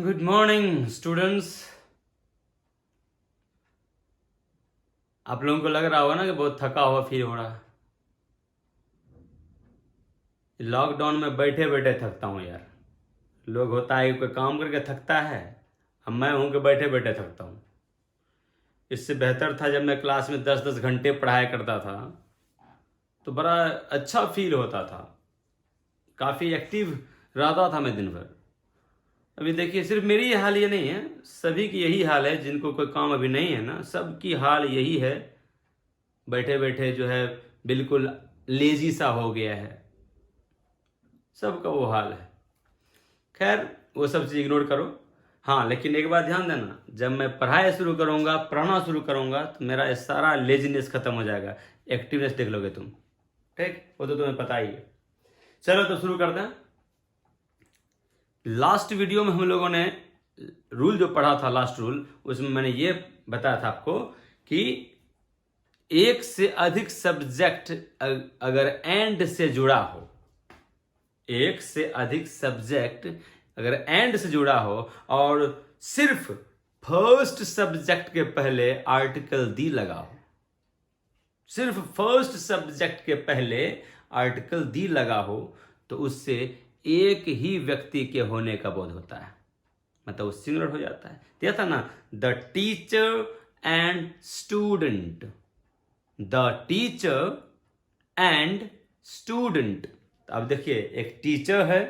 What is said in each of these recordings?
Good morning students. आप लोगों को लग रहा होगा ना कि बहुत थका हुआ फील हो रहा है। लॉकडाउन में बैठे बैठे थकता हूँ यार। लोग होता है कोई काम करके थकता है, अब मैं हूँ कि बैठे बैठे थकता हूँ। इससे बेहतर था जब मैं क्लास में 10-10 घंटे पढ़ाया करता था तो बड़ा अच्छा फील होता था, काफ़ी एक्टिव रहता था मैं दिन भर। अभी देखिए सिर्फ मेरी ही हाल ये नहीं है, सभी की यही हाल है। जिनको कोई काम अभी नहीं है ना, सबकी हाल यही है। बैठे बैठे जो है बिल्कुल लेजी सा हो गया है, सबका वो हाल है। खैर वो सब चीज़ इग्नोर करो। हाँ लेकिन एक बात ध्यान देना, जब मैं पढ़ाई शुरू करूँगा, पढ़ना शुरू करूँगा तो मेरा ये सारा लेजीनेस खत्म हो जाएगा, एक्टिवनेस देख लोगे तुम। ठीक, वो तो तुम्हें पता ही है। चलो तो शुरू करते हैं। लास्ट वीडियो में हम लोगों ने रूल जो पढ़ा था, लास्ट रूल, उसमें मैंने ये बताया था आपको कि एक से अधिक सब्जेक्ट अगर एंड से जुड़ा हो, एक से अधिक सब्जेक्ट अगर एंड से जुड़ा हो और सिर्फ फर्स्ट सब्जेक्ट के पहले आर्टिकल दी लगा हो, सिर्फ फर्स्ट सब्जेक्ट के पहले आर्टिकल दी लगा हो, तो उससे एक ही व्यक्ति के होने का बोध होता है, मतलब वो सिंगुलर हो जाता है। दिया था ना, the teacher and student, the teacher and student. अब देखिए एक टीचर है,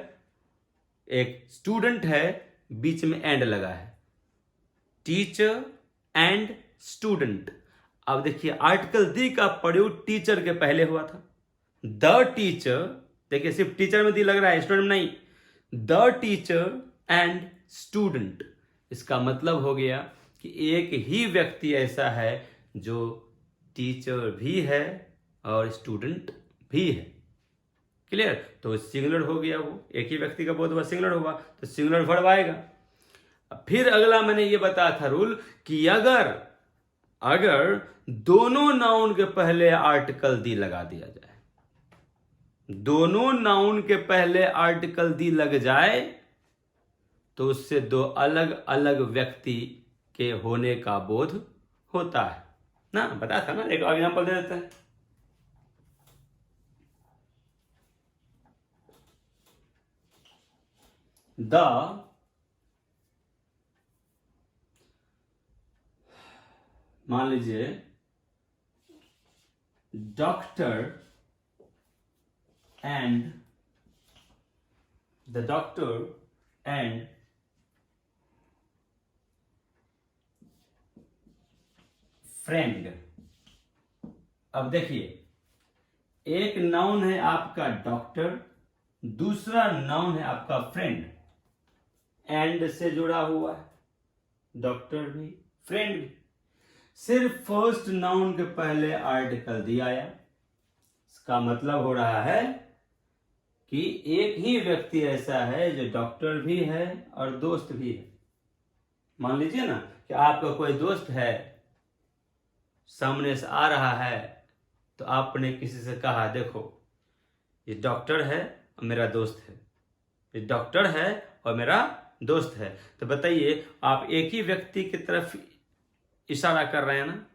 एक स्टूडेंट है, बीच में एंड लगा है, टीचर एंड स्टूडेंट। अब देखिए आर्टिकल दी का प्रयोग टीचर के पहले हुआ था, द टीचर। देखिए सिर्फ टीचर में दी लग रहा है, स्टूडेंट में नहीं। द टीचर एंड स्टूडेंट, इसका मतलब हो गया कि एक ही व्यक्ति ऐसा है जो टीचर भी है और स्टूडेंट भी है। क्लियर? तो सिंगुलर हो गया, वो एक ही व्यक्ति का बोध हुआ, सिंगुलर हुआ तो सिंगुलर वर्ब आएगा। फिर अगला मैंने ये बताया था रूल कि अगर दोनों नाउन के पहले आर्टिकल दी लगा दिया जाए, दोनों नाउन के पहले आर्टिकल दी लग जाए तो उससे दो अलग अलग व्यक्ति के होने का बोध होता है ना। बताया था ना, एक एग्जांपल दे देते हैं। मान लीजिए डॉक्टर एंड फ्रेंड। अब देखिए एक नाउन है आपका डॉक्टर, दूसरा नाउन है आपका फ्रेंड, एंड से जुड़ा हुआ है, डॉक्टर भी फ्रेंड भी। सिर्फ फर्स्ट नाउन के पहले आर्टिकल दिया आया, इसका मतलब हो रहा है कि एक ही व्यक्ति ऐसा है जो डॉक्टर भी है और दोस्त भी है। मान लीजिए ना कि आपका कोई दोस्त है, सामने से आ रहा है, तो आपने किसी से कहा देखो ये डॉक्टर है और मेरा दोस्त है, ये डॉक्टर है और मेरा दोस्त है। तो बताइए आप एक ही व्यक्ति की तरफ इशारा कर रहे हैं ना,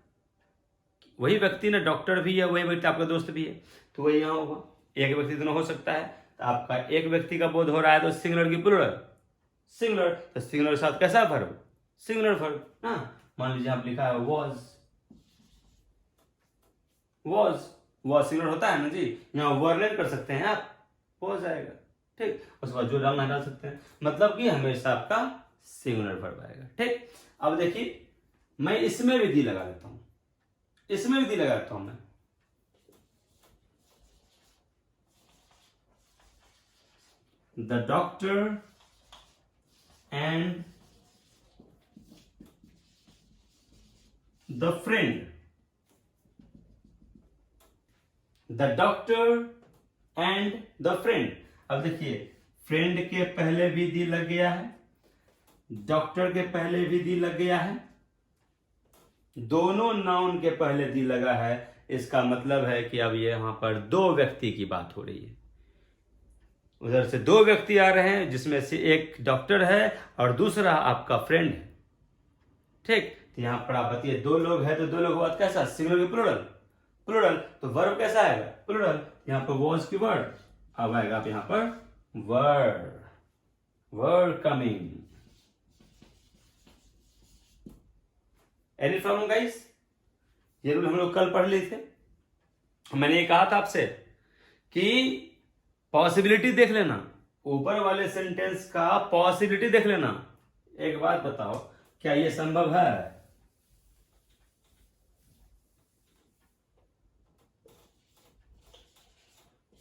वही व्यक्ति ना डॉक्टर भी है, वही व्यक्ति आपका दोस्त भी है, तो वही यहां होगा। एक व्यक्ति दोनों हो सकता है, तो आपका एक व्यक्ति का बोध हो रहा है तो सिंगुलर की प्लूरल सिंगुलर, तो सिंगुलर के साथ कैसा वर्ब, सिंगुलर वर्ब ना। मान लीजिए आप लिखा है वॉज, वॉज सिंगुलर होता है ना जी, यहाँ वर्णन कर सकते हैं आप, हो जाएगा। ठीक, उसके बाद जो डालना डाल सकते हैं, मतलब कि हमेशा आपका सिंगुलर वर्ब आएगा। ठीक, अब देखिए मैं इसमें भी दी लगा देता हूं, इसमें भी दी लगा देता हूं मैं। The doctor and the friend, the doctor and the friend. अब देखिए फ्रेंड के पहले भी दी लग गया है, डॉक्टर के पहले भी दी लग गया है, दोनों नाउन के पहले दी लगा है। इसका मतलब है कि अब ये यहां पर दो व्यक्ति की बात हो रही है। उधर से दो व्यक्ति आ रहे हैं जिसमें से एक डॉक्टर है और दूसरा आपका फ्रेंड है, ठीक। तो यहाँ पर आप बताइए, दो लोग हैं तो दो लोग बाद कैसा, सिंगुलर की प्लूरल, प्लूरल, तो वर्ब कैसा आएगा, प्लूरल। यहाँ पर वॉज की वर्ड, अब आएगा आप यहाँ पर word coming. Any problem guys? ये रूल हम लोग कल पढ़ लिए थे। मैंने ये कहा था आपसे कि पॉसिबिलिटी देख लेना, ऊपर वाले सेंटेंस का पॉसिबिलिटी देख लेना। एक बात बताओ, क्या ये संभव है?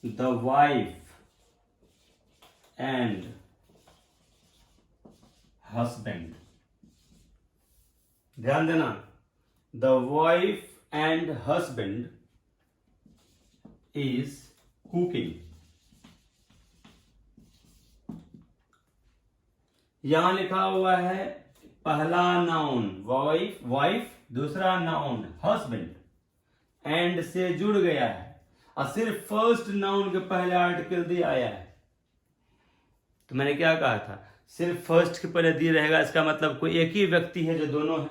द वाइफ एंड हस्बैंड, ध्यान देना, the wife and husband is cooking. यहां लिखा हुआ है पहला नाउन वाइफ, दूसरा नाउन हस्बैंड, एंड से जुड़ गया है और सिर्फ फर्स्ट नाउन के पहले आर्टिकल दिया आया है। तो मैंने क्या कहा था, सिर्फ फर्स्ट के पहले दी रहेगा, इसका मतलब कोई एक ही व्यक्ति है जो दोनों है।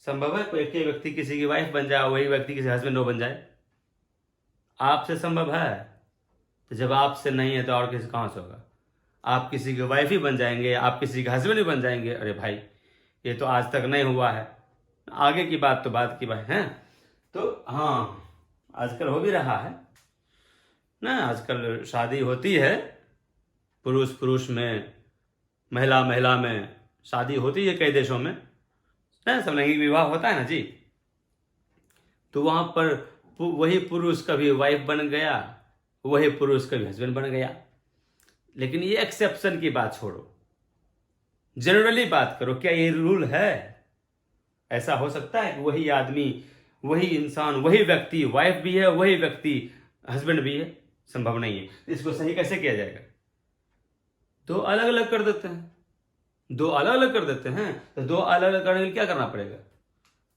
संभव है कोई एक ही व्यक्ति किसी की वाइफ बन जाए, वही व्यक्ति किसी हस्बैंड हो बन जाए? आपसे संभव है? तो जब आपसे नहीं है तो और किसी कहां से होगा? आप किसी की वाइफ ही बन जाएंगे, आप किसी के हस्बैंड ही बन जाएंगे। अरे भाई, ये तो आज तक नहीं हुआ है, आगे की बात तो बात की बात है। तो हाँ, आजकल हो भी रहा है ना, आजकल शादी होती है, पुरुष में, महिला में शादी होती है कई देशों में ना, समलैंगिक विवाह होता है ना जी। तो वहां पर वही पुरुष कभी वाइफ बन गया, वही पुरुष कभी हस्बैंड बन गया। लेकिन ये एक्सेप्शन की बात छोड़ो, जनरली बात करो, क्या ये रूल है? ऐसा हो सकता है कि वही आदमी, वही इंसान, वही व्यक्ति वाइफ भी है, वही व्यक्ति हस्बैंड भी है? संभव नहीं है। इसको सही कैसे किया जाएगा? दो अलग अलग कर देते हैं, दो अलग अलग कर देते हैं। तो दो अलग अलग करने के लिए क्या करना पड़ेगा?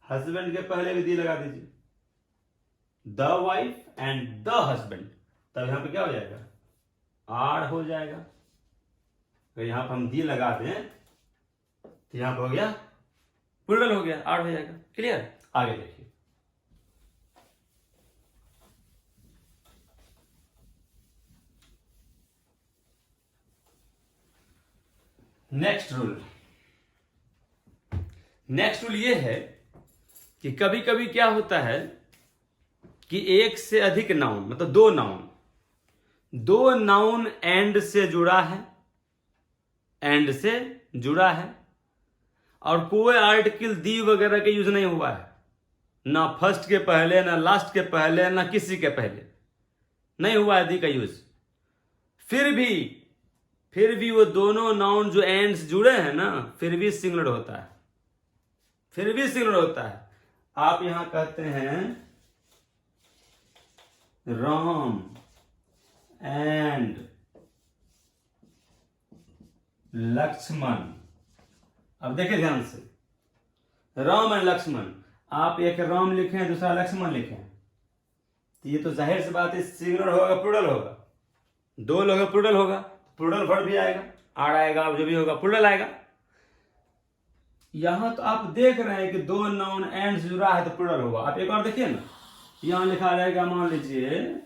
हस्बैंड के पहले भी दी लगा दीजिए, the wife and the husband, तब यहां पे क्या हो जाएगा? आर हो जाएगा। तो यहां पर हम दी लगा दें तो यहां पर हो गया प्लूरल, हो गया, आर हो जाएगा। क्लियर? आगे देखिए, नेक्स्ट रूल ये है कि कभी कभी क्या होता है कि एक से अधिक नाउन, मतलब दो नाउन एंड से जुड़ा है, और कोई आर्टिकल दी वगैरह का यूज नहीं हुआ है, ना फर्स्ट के पहले, ना लास्ट के पहले, ना किसी के पहले नहीं हुआ है दी का यूज। फिर भी वो दोनों नाउन जो एंड से जुड़े हैं ना, फिर भी सिंगुलर होता है। आप यहां कहते हैं राम एंड लक्ष्मण। अब देखिए ध्यान से, राम एंड लक्ष्मण, आप एक राम लिखें, दूसरा लक्ष्मण लिखें, तो ये तो जाहिर सी बात है सिंगुलर होगा प्लूरल होगा? दो लोग प्लूरल होगा, प्लूरल वर्ड भी आएगा, आर आएगा, जो भी होगा प्लूरल आएगा। यहां तो आप देख रहे हैं कि दो नाउन एंड से जुड़ा है तो प्लूरल होगा। आप एक और देखिए ना, यहां लिखा रहेगा, मान लीजिए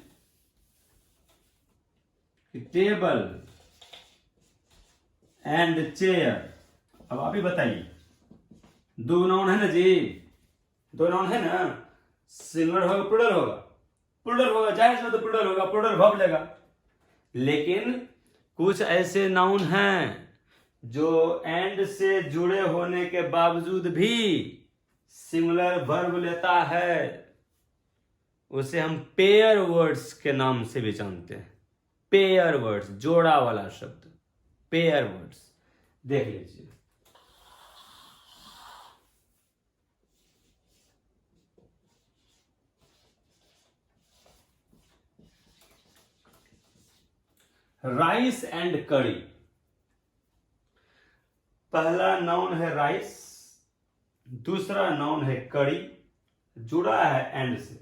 टेबल एंड चेयर। अब आप ही बताइए, दो नाउन है ना जी, दो नाउन है ना, सिंगुलर होगा प्लूरल होगा, जाहिर से तो प्लूरल होगा, प्लूरल वर्ब लेगा। लेकिन कुछ ऐसे नाउन हैं जो एंड से जुड़े होने के बावजूद भी सिंगुलर वर्ब लेता है, उसे हम पेयर वर्ड्स के नाम से भी जानते हैं। पेयर वर्ड्स, जोड़ा वाला शब्द, पेयर वर्ड्स, देख लीजिए। राइस एंड कड़ी, पहला नाउन है राइस, दूसरा नाउन है कड़ी, जुड़ा है एंड से।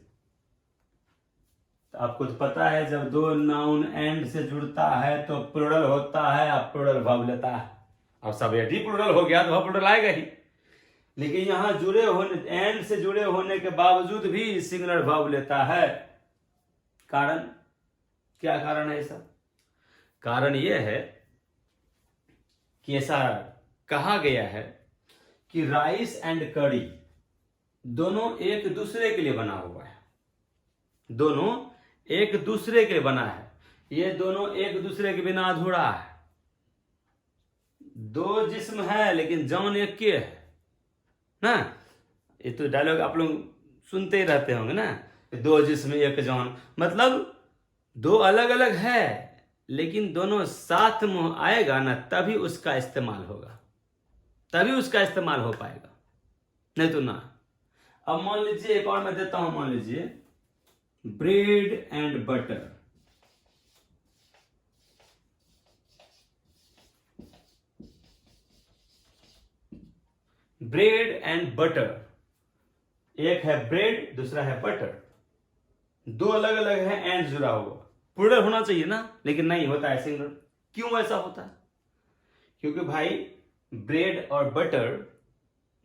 तो आपको तो पता है जब दो नाउन एंड से जुड़ता है तो प्लूरल होता है, आप प्लूरल भाव लेता है। अब सब यदि प्लूरल हो गया तो वह प्लूरल आएगा ही, लेकिन यहां जुड़े होने, एंड से जुड़े होने के बावजूद भी सिंगुलर भाव लेता है। कारण क्या कारण है? ऐसा कारण यह है कि ऐसा कहा गया है कि राइस एंड कड़ी दोनों एक दूसरे के लिए बना हुआ है, दोनों एक दूसरे के लिए बना है। ये दोनों एक दूसरे के बिना अधूरा है। दो जिस्म है लेकिन जान एक के है ना। ये तो डायलॉग आप लोग सुनते ही रहते होंगे ना, दो जिस्म एक जान, मतलब दो अलग अलग है लेकिन दोनों साथ में आएगा ना तभी उसका इस्तेमाल होगा, तभी उसका इस्तेमाल हो पाएगा, नहीं तो ना। अब मान लीजिए एक और मैं देता हूं, मान लीजिए bread and butter. Bread and butter, एक है ब्रेड दूसरा है बटर, दो अलग अलग है एंड जुड़ा हुआ। प्लूरल होना चाहिए ना, लेकिन नहीं होता है सिंगुलर। क्यों ऐसा होता है? क्योंकि भाई ब्रेड और बटर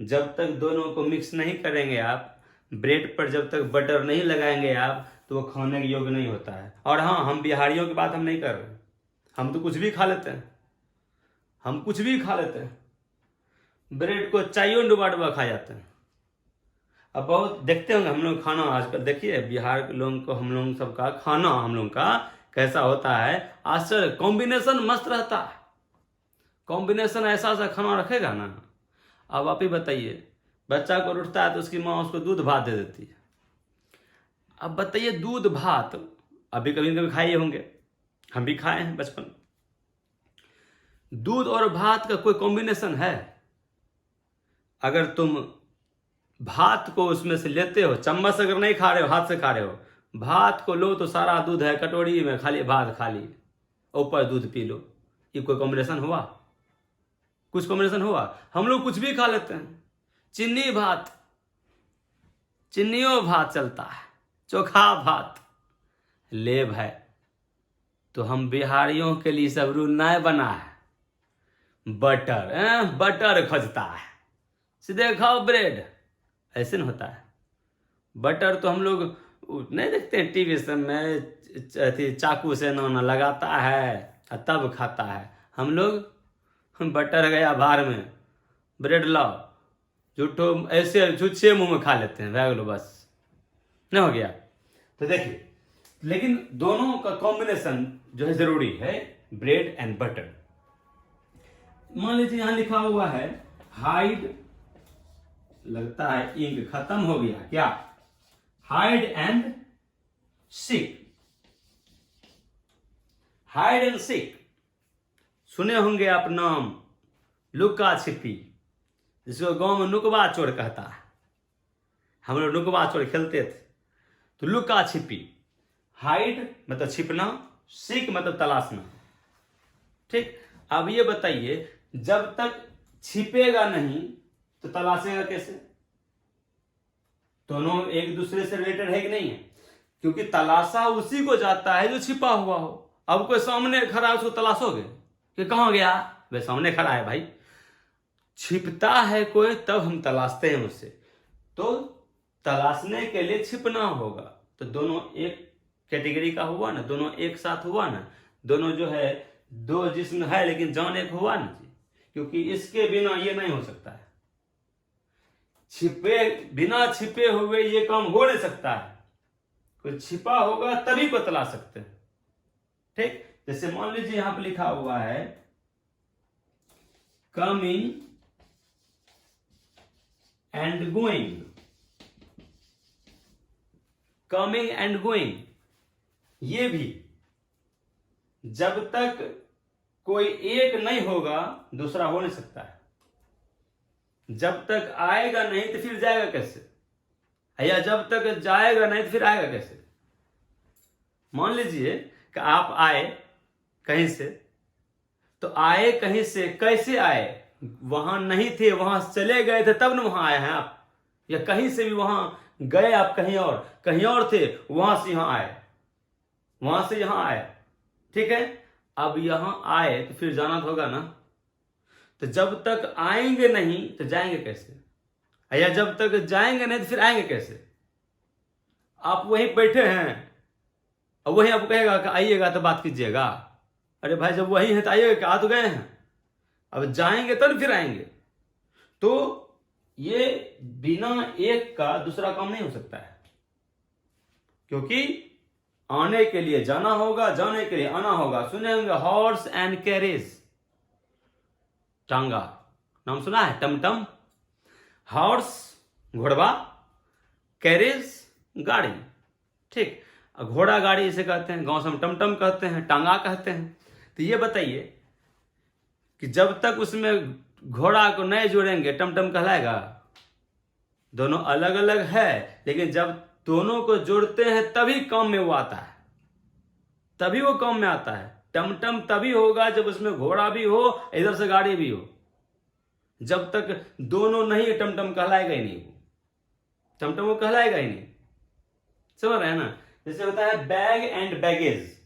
जब तक दोनों को मिक्स नहीं करेंगे आप, ब्रेड पर जब तक बटर नहीं लगाएंगे आप, तो वो खाने के योग्य नहीं होता है। और हाँ, हम बिहारियों की बात हम नहीं कर रहे, हम तो कुछ भी खा लेते हैं, हम कुछ भी खा लेते हैं। ब्रेड को चाइयों में डुबा डुबा खा जाते हैं। अब बहुत देखते होंगे हम लोग खाना आजकल, देखिए बिहार के लोगों को, हम लोग सबका खाना हम लोग का कैसा होता है, आश्चर्य, कॉम्बिनेशन मस्त रहता है। कॉम्बिनेशन ऐसा ऐसा खाना रखेगा ना। अब आप ही बताइए, बच्चा को उठता है तो उसकी माँ उसको दूध भात दे देती है। अब बताइए दूध भात अभी कभी कभी खाए होंगे, हम भी खाए हैं बचपन। दूध और भात का कोई कॉम्बिनेशन है? अगर तुम भात को उसमें से लेते हो, चम्मच अगर नहीं खा रहे हो, हाथ से खा रहे हो, भात को लो तो सारा दूध है कटोरी में, खाली भात खा लिए, ऊपर दूध पी लो, ये कोई कॉम्बिनेशन हुआ? कुछ कॉम्बिनेशन हुआ? हम लोग कुछ भी खा लेते हैं। चीनी भात, चीनियों भात चलता है, चोखा भात ले भाई। तो हम बिहारियों के लिए सब रूल नहीं बना है। बटर बटर खोजता है, सीधे खाओ ब्रेड, ऐसे नहीं होता है। बटर तो हम लोग नहीं देखते हैं टीवी सब में, चाकू से ना लगाता है और तब खाता है। हम लोग बटर गया बाहर में, ब्रेड लाओ, झूठो ऐसे झूठे मुंह में खा लेते हैं, भाग लो बस, नहीं हो गया। तो देखिए, लेकिन दोनों का कॉम्बिनेशन जो है जरूरी है, ब्रेड एंड बटर। मान लीजिए यहां लिखा हुआ है हाइड, लगता है इंक खत्म हो गया क्या? Hide and seek, hide and seek सुने होंगे आप नाम, लुका छिपी, जिसको गांव में नुकबा चोर कहता है। हम लोग नुकबा चोर खेलते थे, तो लुका छिपी, हाइड मतलब छिपना, सीक मतलब तलाशना। ठीक, अब ये बताइए, जब तक छिपेगा नहीं तो तलाशेगा कैसे? दोनों एक दूसरे से रिलेटेड है कि नहीं है? क्योंकि तलाशा उसी को जाता है जो छिपा हुआ हो। अब कोई सामने खड़ा है, उसको तलाशोगे कि कहां गया? वे सामने खड़ा है भाई। छिपता है कोई तब हम तलाशते हैं उससे, तो तलाशने के लिए छिपना होगा। तो दोनों एक कैटेगरी का हुआ ना, दोनों एक साथ हुआ ना, दोनों जो है दो जिस्म है लेकिन जान एक हुआ ना जी, क्योंकि इसके बिना ये नहीं हो सकता है। छिपे बिना छिपे हुए ये काम हो नहीं सकता है, कोई छिपा होगा तभी को तलाश सकते हैं। ठीक, जैसे मान लीजिए यहां पर लिखा हुआ है coming and going, coming and going, ये भी जब तक कोई एक नहीं होगा दूसरा हो नहीं सकता है। जब तक आएगा नहीं तो फिर जाएगा कैसे, या जब तक जाएगा नहीं तो फिर आएगा कैसे? मान लीजिए कि आप आए कहीं से, तो आए कहीं से, कैसे आए? वहां नहीं थे, वहां चले गए थे तब ना वहां आए हैं आप, या कहीं से भी वहां गए आप कहीं और थे, वहां से यहां आए। वहां से यहां आए, ठीक है। अब यहां आए तो फिर जाना तो होगा ना, तो जब तक आएंगे नहीं तो जाएंगे कैसे, या जब तक जाएंगे नहीं तो फिर आएंगे कैसे। आप वहीं बैठे हैं और वहीं आपको कहेगा कि आइएगा तो बात कीजिएगा, अरे भाई जब वहीं है तो आइएगा, क्या आ तो गए हैं, अब जाएंगे तो फिर आएंगे। तो ये बिना एक का दूसरा काम नहीं हो सकता है, क्योंकि आने के लिए जाना होगा, जाने के लिए आना होगा। सुने होंगे हॉर्स एंड कैरेज, टांगा नाम सुना है, टमटम। हॉर्स घोड़वा, कैरेज गाड़ी, ठीक। घोड़ा गाड़ी इसे कहते हैं, गांव से हम टमटम कहते हैं, टांगा कहते हैं। तो ये बताइए कि जब तक उसमें घोड़ा को नहीं जोड़ेंगे टमटम कहलाएगा? दोनों अलग अलग है, लेकिन जब दोनों को जोड़ते हैं तभी काम में वो आता है, तभी वो काम में आता है। टमटम तभी होगा जब उसमें घोड़ा भी हो, इधर से गाड़ी भी हो। जब तक दोनों नहीं, टमटम कहलाएगा ही नहीं, वो टमटम वो कहलाएगा ही नहीं। समझ रहे हैं ना? जैसे होता है bag and baggage,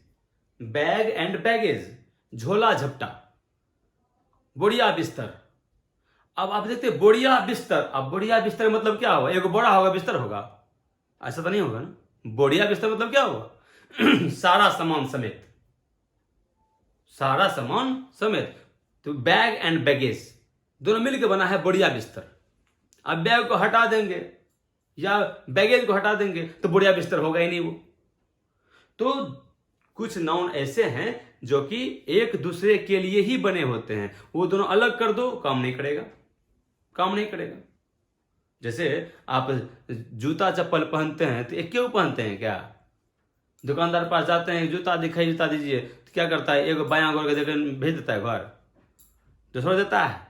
bag and baggage, झोला झपटा, बोरिया बिस्तर। अब आप देखते हैं बोरिया बिस्तर, अब बोरिया बिस्तर मतलब क्या होगा? एक बड़ा होगा बिस्तर होगा, ऐसा तो नहीं होगा ना। बोरिया बिस्तर मतलब क्या होगा? सारा सामान समेत, सारा सामान समेत। तो बैग एंड बैगेज दोनों मिलकर बना है बोरिया बिस्तर। अब बैग को हटा देंगे या बैगेज को हटा देंगे तो बोरिया बिस्तर होगा ही नहीं वो। तो कुछ नाउन ऐसे हैं जो कि एक दूसरे के लिए ही बने होते हैं, वो दोनों अलग कर दो काम नहीं करेगा, काम नहीं करेगा। जैसे आप जूता चप्पल पहनते हैं तो एक क्यों पहनते हैं? क्या दुकानदार पास जाते हैं, जूता दिखाई, जूता दीजिए, तो क्या करता है? एक बायां गोर के देकर भेज देता है घर, तो छोड़ देता है,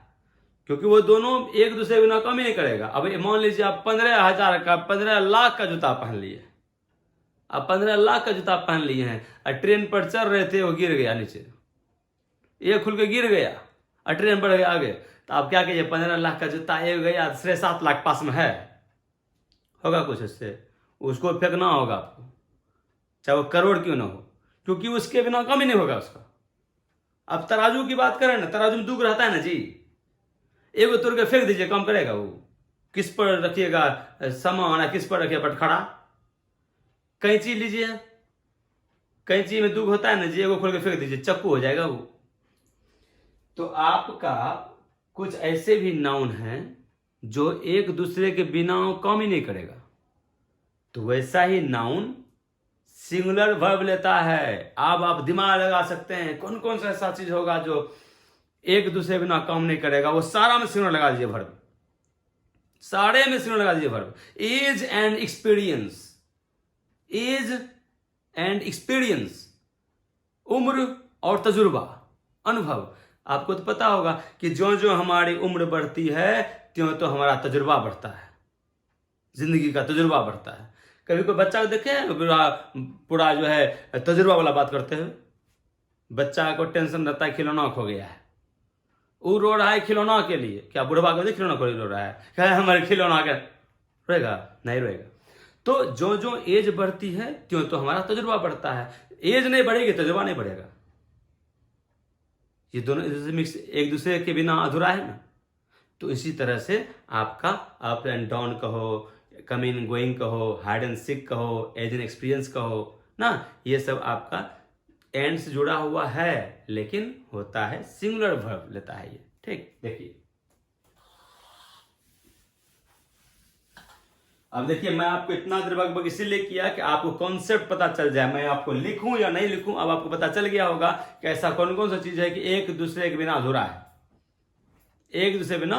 क्योंकि वो दोनों एक दूसरे के बिना काम ही नहीं करेगा। अब मान लीजिए आप 15,000 का, 15 लाख का जूता पहन लिए, आप 15 लाख का जूता पहन लिए हैं और ट्रेन पर चल रहे थे, वो गिर गया नीचे, ये खुल के गिर गया और ट्रेन बढ़ गया आगे, तो आप क्या कीजिए? 15 लाख का जूता एक गया, 7.5 लाख पास में है, होगा कुछ उससे, उसको फेंकना होगा आपको, चाहे वो करोड़ क्यों ना हो, क्योंकि उसके बिना कम ही नहीं होगा उसका। अब तराजू की बात करें ना, तराजू में दुख रहता है ना जी, एक तोड़ के फेंक दीजिए, कम करेगा वो? किस पर रखिएगा सामान, किस पर रखिए बटखरा? कैंची लीजिए, कैंची में दुख होता है ना जी, एगो खोल के फेंक दीजिए, चक्कू हो जाएगा वो। तो आपका कुछ ऐसे भी नाउन हैं जो एक दूसरे के बिना काम ही नहीं करेगा, तो वैसा ही नाउन सिंगुलर वर्ब लेता है। अब आप दिमाग लगा सकते हैं कौन कौन सा ऐसा चीज होगा जो एक दूसरे बिना काम नहीं करेगा, वो सारा में सिंगुलर लगा दीजिए वर्ब, सारे में सिंगुलर लगा दीजिए verb. Age and experience, age and experience, उम्र और तजुर्बा, अनुभव। आपको तो पता होगा कि जो जो हमारी उम्र बढ़ती है त्यों तो हमारा तजुर्बा बढ़ता है, जिंदगी का तजुर्बा बढ़ता है। कभी कोई बच्चा को देखे पूरा जो है तजुर्बा वाला बात करते हुए? बच्चा को टेंशन रहता है खिलौना खो गया है, वो रो रहा है खिलौना के लिए, क्या बुढ़वा को खिलौना को रो रहा है? क्या हमारे खिलौना के रोएगा? नहीं रोएगा। तो जो जो एज बढ़ती है त्यों तो हमारा तजुर्बा बढ़ता है, एज नहीं बढ़ेगी तजुर्बा नहीं बढ़ेगा। ये दोनों एक दूसरे के बिना अधूरा है ना। तो इसी तरह से आपका अप एंड डाउन कहो, कम इन गोइंग कहो, हाइड एंड सीक कहो, एज एंड एक्सपीरियंस कहो ना, ये सब आपका एंड से जुड़ा हुआ है, लेकिन होता है सिंगुलर वर्ब लेता है ये, ठीक। देखिए अब देखिए, मैं आपको इतना देर बकबक इसीलिए किया कि आपको कॉन्सेप्ट पता चल जाए, मैं आपको लिखूं या नहीं लिखूं, अब आपको पता चल गया होगा कि ऐसा कौन कौन सा चीज है कि एक दूसरे के बिना अधूरा है, एक दूसरे बिना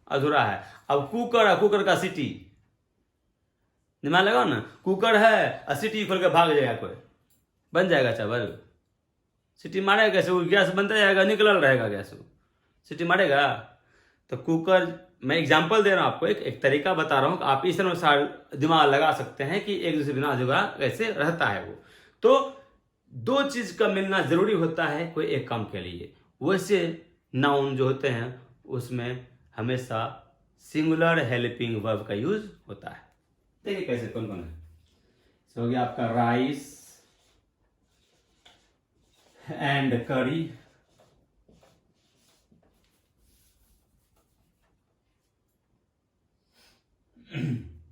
अधूरा है। अब कुकर है, कुकर का सीटी, दिमाग लगाओ ना, कुकर है और सीटी खोल के भाग जाएगा कोई, बन जाएगा चावल? सीटी मारेगा कैसे? वो गैस बनता जाएगा, निकल रहेगा गैस, वो सीटी मारेगा? तो कुकर, मैं एग्जांपल दे रहा हूं आपको, एक तरीका बता रहा हूं कि आप इस अनुसार दिमाग लगा सकते हैं कि एक दूसरे बिना अधूरा कैसे रहता है वो। तो दो चीज का मिलना जरूरी होता है कोई एक काम के लिए, वैसे नाउन जो होते हैं उसमें हमेशा सिंगुलर हेल्पिंग वर्ब का यूज होता है। देखिए कैसे, कौन कौन है। हो गया आपका rice, and curry,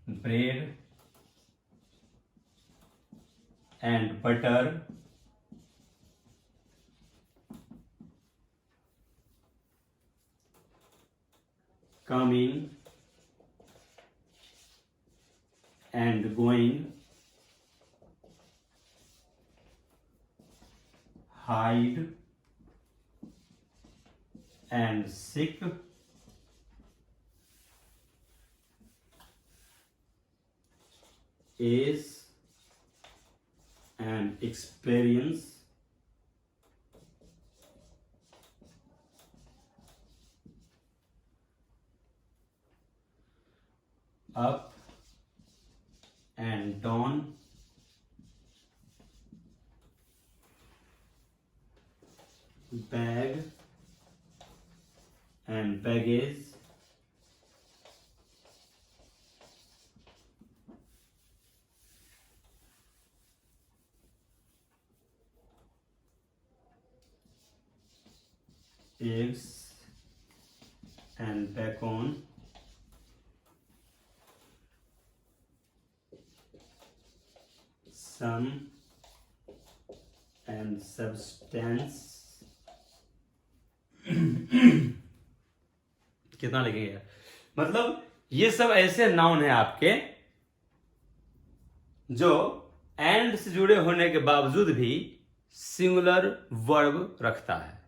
bread and butter, coming and going, hide and sick, is an experience, up and down, bag and baggage, eggs and bacon, sum and substance. कितना लिखेंगे यार? मतलब ये सब ऐसे नाउन है आपके जो एंड से जुड़े होने के बावजूद भी सिंगुलर वर्ब रखता है।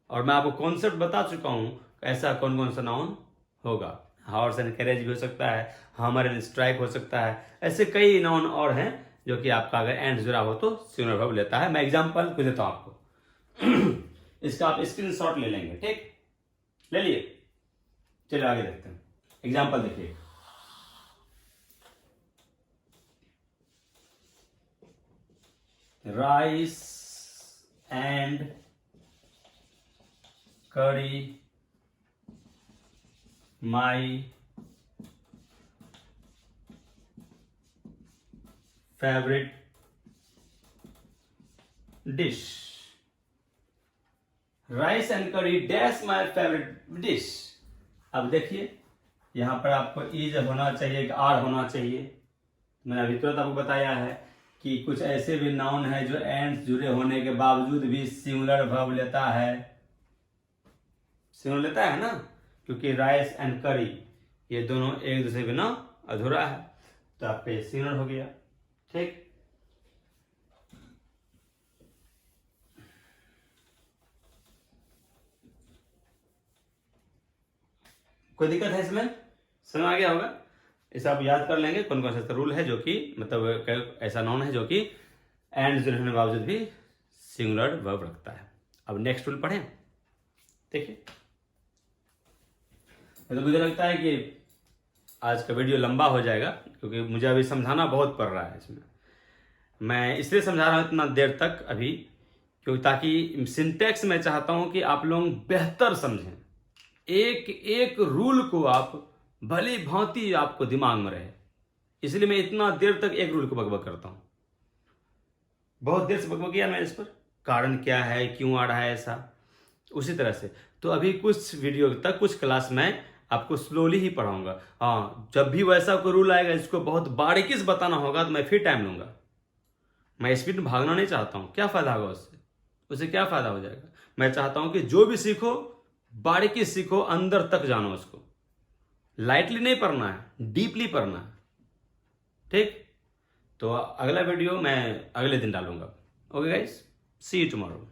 और मैं आपको कॉन्सेप्ट बता चुका हूं ऐसा कौन कौन सा नाउन होगा। हॉर्स एंड कैरेज भी हो सकता है, हमर एंड स्ट्राइक हो सकता है, ऐसे कई नाउन और हैं जो कि आपका अगर एंड जुड़ा हो तो सिंगुलर वर्ब लेता है। मैं एग्जांपल कुछ देता हूं आपको। इसका आप स्क्रीनशॉट ले लेंगे, ठीक? ले लिए? चलिए आगे देखते हैं। एग्जांपल देखिए, rice and curry, my favorite dish. Rice and करी डैश माय फेवरेट डिश। अब देखिए यहां पर आपको इज होना चाहिए, आर होना चाहिए। मैंने अभी तुरंत आपको बताया है कि कुछ ऐसे भी नाउन है जो एंड जुड़े होने के बावजूद भी सिंगुलर वर्ब लेता है। सिंगुलर लेता है ना, क्योंकि राइस एंड करी ये दोनों एक दूसरे के बिना अधूरा है, तो आपके सिंगुलर हो गया, ठीक? कोई दिक्कत है इसमें? समझ आ गया होगा? इसे आप याद कर लेंगे कौन कौन सा रूल है जो कि मतलब ऐसा नाउन है जो कि एंड जुड़े होने के बावजूद भी सिंगुलर वर्ब रखता है। अब नेक्स्ट रूल पढ़ें, देखिए। तो मुझे लगता है कि आज का वीडियो लंबा हो जाएगा क्योंकि मुझे अभी समझाना बहुत पड़ रहा है इसमें। मैं इसलिए समझा रहा हूँ इतना देर तक अभी क्योंकि ताकि सिंटैक्स में चाहता हूँ कि आप लोग बेहतर समझें, एक एक रूल को आप भली भांति आपको दिमाग में रहे, इसलिए मैं इतना देर तक एक रूल को बकबक करता हूँ। बहुत देर से बकबक किया मैं इस पर, कारण क्या है, क्यों आ रहा है ऐसा, उसी तरह से। तो अभी कुछ वीडियो तक कुछ क्लास में आपको स्लोली ही पढ़ाऊंगा। हाँ, जब भी वैसा कोई रूल आएगा इसको बहुत बारीकी से बताना होगा तो मैं फिर टाइम लूंगा। मैं स्पीड में भागना नहीं चाहता हूँ, क्या फायदा होगा उससे, उससे क्या फायदा हो जाएगा। मैं चाहता हूं कि जो भी सीखो बारीकी सीखो, अंदर तक जानो उसको, लाइटली नहीं पढ़ना है, डीपली पढ़ना है, ठीक? तो अगला वीडियो मैं अगले दिन डालूंगा। Okay guys, see you tomorrow.